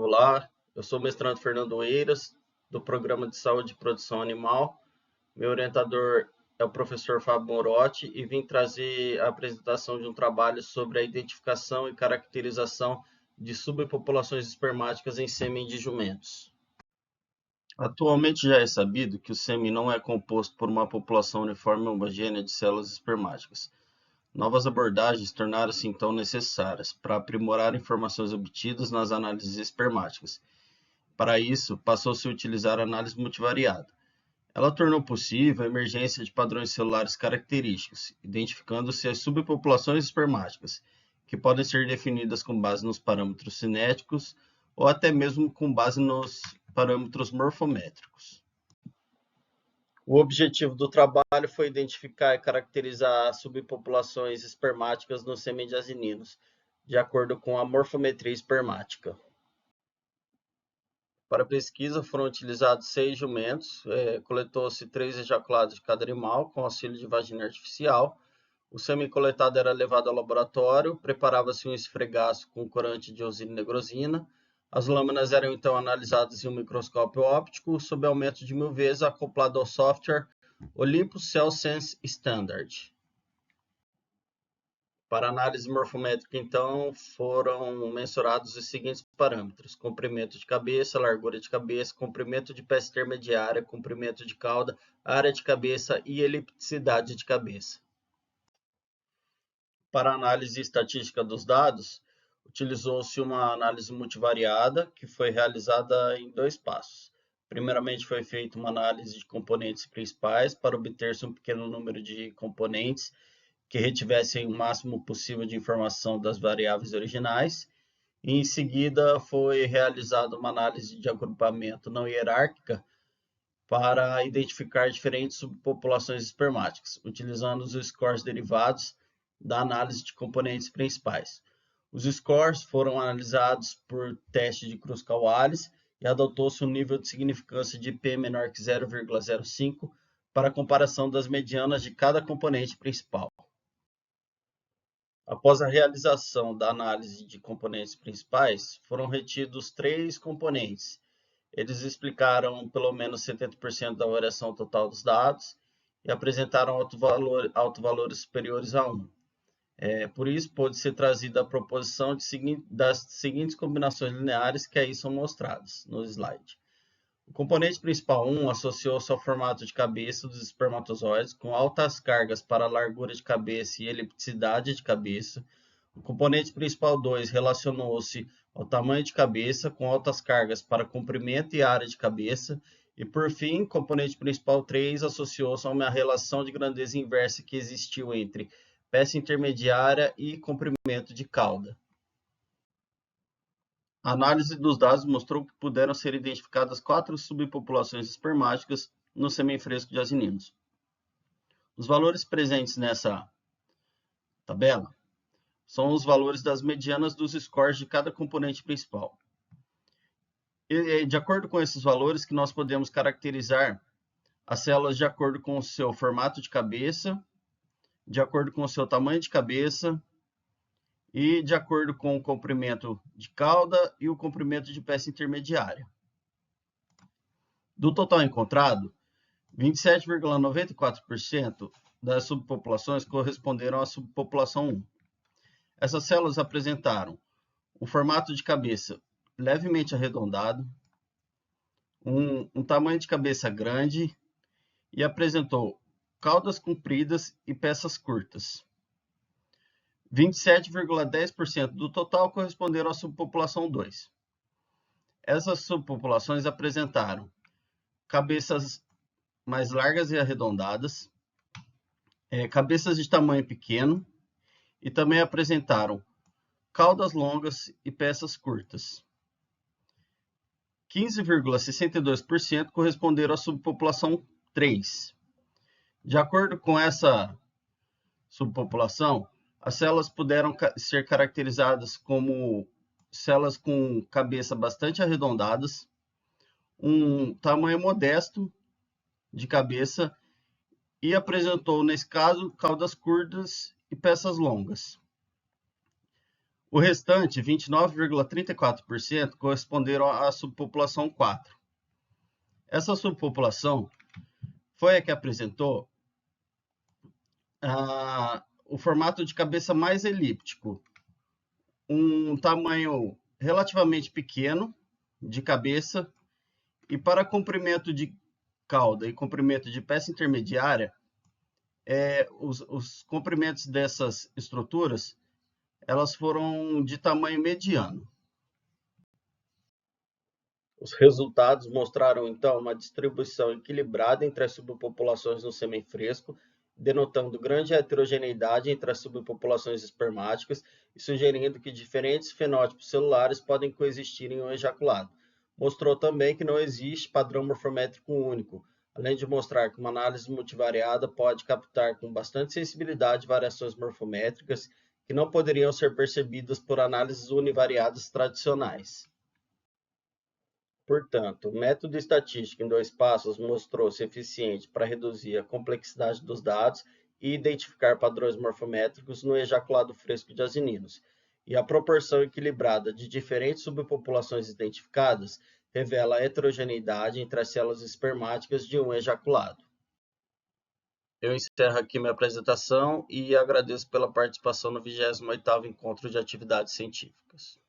Olá, eu sou o mestrando Fernando Eiras, do Programa de Saúde e Produção Animal. Meu orientador é o professor Fábio Morotti e vim trazer a apresentação de um trabalho sobre a identificação e caracterização de subpopulações espermáticas em sêmen de jumentos. Atualmente já é sabido que o sêmen não é composto por uma população uniforme e homogênea de células espermáticas. Novas abordagens tornaram-se então necessárias para aprimorar informações obtidas nas análises espermáticas. Para isso, passou-se a utilizar a análise multivariada. Ela tornou possível a emergência de padrões celulares característicos, identificando-se as subpopulações espermáticas, que podem ser definidas com base nos parâmetros cinéticos ou até mesmo com base nos parâmetros morfométricos. O objetivo do trabalho foi identificar e caracterizar subpopulações espermáticas no sêmen de asininos, de acordo com a morfometria espermática. Para a pesquisa foram utilizados 6 jumentos, coletou-se 3 ejaculados de cada animal com auxílio de vagina artificial. O sêmen coletado era levado ao laboratório, preparava-se um esfregaço com corante de ozine-negrosina. As lâminas eram então analisadas em um microscópio óptico sob aumento de 1000 vezes acoplado ao software Olympus Cell Sense Standard. Para análise morfométrica, então, foram mensurados os seguintes parâmetros: comprimento de cabeça, largura de cabeça, comprimento de peça intermediária, comprimento de cauda, área de cabeça e elipticidade de cabeça. Para análise estatística dos dados, utilizou-se uma análise multivariada, que foi realizada em 2 passos. Primeiramente, foi feita uma análise de componentes principais para obter-se um pequeno número de componentes que retivessem o máximo possível de informação das variáveis originais. E, em seguida, foi realizada uma análise de agrupamento não hierárquica para identificar diferentes subpopulações espermáticas, utilizando os scores derivados da análise de componentes principais. Os scores foram analisados por teste de Kruskal-Wallis e adotou-se um nível de significância de P menor que 0,05 para a comparação das medianas de cada componente principal. Após a realização da análise de componentes principais, foram retidos 3 componentes. Eles explicaram pelo menos 70% da variação total dos dados e apresentaram autovalores superiores a 1. Por isso, pode ser trazida a proposição das seguintes combinações lineares que aí são mostradas no slide. O componente principal 1 associou-se ao formato de cabeça dos espermatozoides, com altas cargas para a largura de cabeça e elipticidade de cabeça. O componente principal 2 relacionou-se ao tamanho de cabeça, com altas cargas para comprimento e área de cabeça. E, por fim, o componente principal 3 associou-se a uma relação de grandeza inversa que existiu entre peça intermediária e comprimento de cauda. A análise dos dados mostrou que puderam ser identificadas 4 subpopulações espermáticas no sêmen fresco de asininos. Os valores presentes nessa tabela são os valores das medianas dos scores de cada componente principal. E, de acordo com esses valores, que nós podemos caracterizar as células de acordo com o seu formato de cabeça, de acordo com o seu tamanho de cabeça e de acordo com o comprimento de cauda e o comprimento de peça intermediária. Do total encontrado, 27,94% das subpopulações corresponderam à subpopulação 1. Essas células apresentaram um formato de cabeça levemente arredondado, um tamanho de cabeça grande e apresentou caudas compridas e peças curtas. 27,10% do total corresponderam à subpopulação 2. Essas subpopulações apresentaram cabeças mais largas e arredondadas, cabeças de tamanho pequeno e também apresentaram caudas longas e peças curtas. 15,62% corresponderam à subpopulação 3. De acordo com essa subpopulação, as células puderam ser caracterizadas como células com cabeça bastante arredondadas, um tamanho modesto de cabeça e apresentou, nesse caso, caudas curtas e peças longas. O restante, 29,34%, corresponderam à subpopulação 4. Essa subpopulação foi a que apresentou o formato de cabeça mais elíptico, um tamanho relativamente pequeno de cabeça, e para comprimento de cauda e comprimento de peça intermediária, os comprimentos dessas estruturas elas foram de tamanho mediano. Os resultados mostraram, então, uma distribuição equilibrada entre as subpopulações no sêmen fresco, denotando grande heterogeneidade entre as subpopulações espermáticas e sugerindo que diferentes fenótipos celulares podem coexistir em um ejaculado. Mostrou também que não existe padrão morfométrico único, além de mostrar que uma análise multivariada pode captar com bastante sensibilidade variações morfométricas que não poderiam ser percebidas por análises univariadas tradicionais. Portanto, o método estatístico em 2 passos mostrou-se eficiente para reduzir a complexidade dos dados e identificar padrões morfométricos no ejaculado fresco de asininos, e a proporção equilibrada de diferentes subpopulações identificadas revela a heterogeneidade entre as células espermáticas de um ejaculado. Eu encerro aqui minha apresentação e agradeço pela participação no 28º Encontro de Atividades Científicas.